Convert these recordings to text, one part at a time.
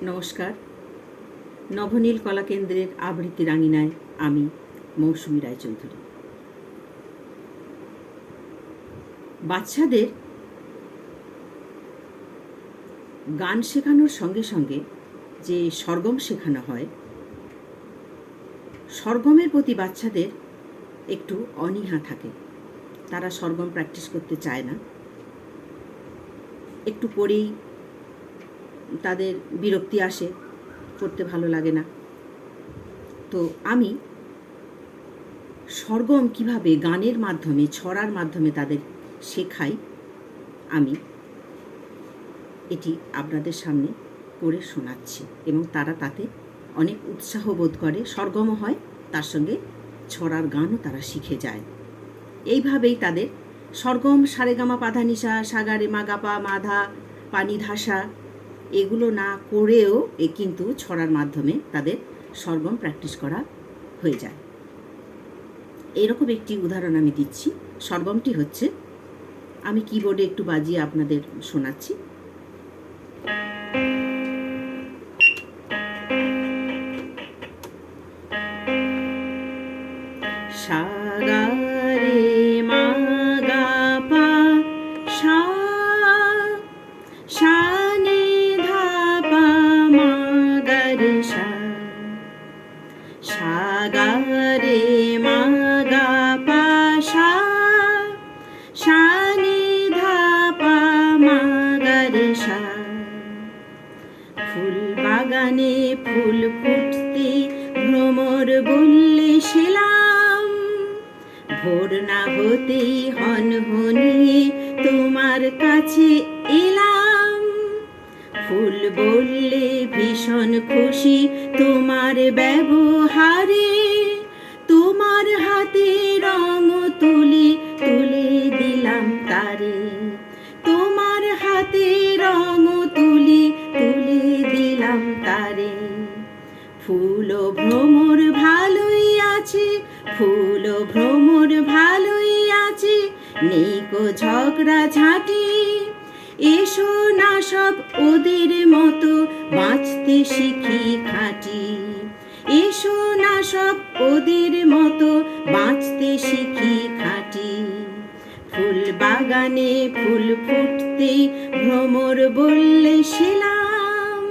নমস্কার। নবনীল কলা কেন্দ্রের আবৃত্তি রাঙিনায় আমি মৌসুমী রায়চৌধুরী। বাচ্চাদের গান শেখানোর সঙ্গে সঙ্গে যে সরগম শেখানো হয়, সরগমের প্রতি বাচ্চাদের একটু অনীহা থাকে। তারা সরগম প্র্যাকটিস করতে চায় না, একটু পরেই তাদের বিরক্তি আসে, করতে ভালো লাগে না। তো আমি সরগম কিভাবে গানের মাধ্যমে, ছড়ার মাধ্যমে তাদের শেখাই, আমি এটি আপনাদের সামনে পড়ে শোনাচ্ছি এবং তারা তাতে অনেক উৎসাহ বোধ করে, সরগমও হয়, তার সঙ্গে ছড়ার গানও তারা শিখে যায়। এইভাবেই তাদের সরগম, সারেগামা পাধানিসা, সাগারে মাগাপা মাধা পানি ধাসা এগুলো না করেও কিন্তু ছড়ার মাধ্যমে তাদের সরগম প্র্যাকটিস করা হয়ে যায়। এরকম একটি উদাহরণ আমি দিচ্ছি। সরগমটি হচ্ছে, আমি কিবোর্ডে একটু বাজিয়ে আপনাদের শোনাচ্ছি। সাগারে মাগাপা সা, সানি ধাপা মাগারে সা, সাগারে মাগাপা সা, সানি ধাপা মাগারে সা। ফুল বাগানে ফুল ফুটতে ভ্রমর বললে সেলাম, ভোর না হতেই হনহনিয়ে তোমার কাছে এলাম। ফুল বললে ভীষণ খুশি তোমার ব্যবহারে, তোমার হাতে রং তুলি তুলে দিলাম তারে, তোমার হাতে রং তুলি তুলে দিলাম তারে। ফুল ও ভ্রমর ভালোই আছে, ফুল ও ভ্রমর ভালোই আছে, নেই কো ঝগড়া ঝাঁটি। এসো না সব ওদের মতো বাঁচতে শিখি খাঁটি, এসো না সব ওদের মতো বাঁচতে শিখি খাঁটি। ফুল বাগানে ফুল ফুটতেই ভ্রমর বললে সেলাম,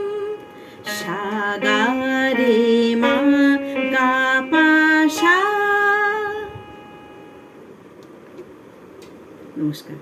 সাগারে মা গাপা সা। নমস্কার।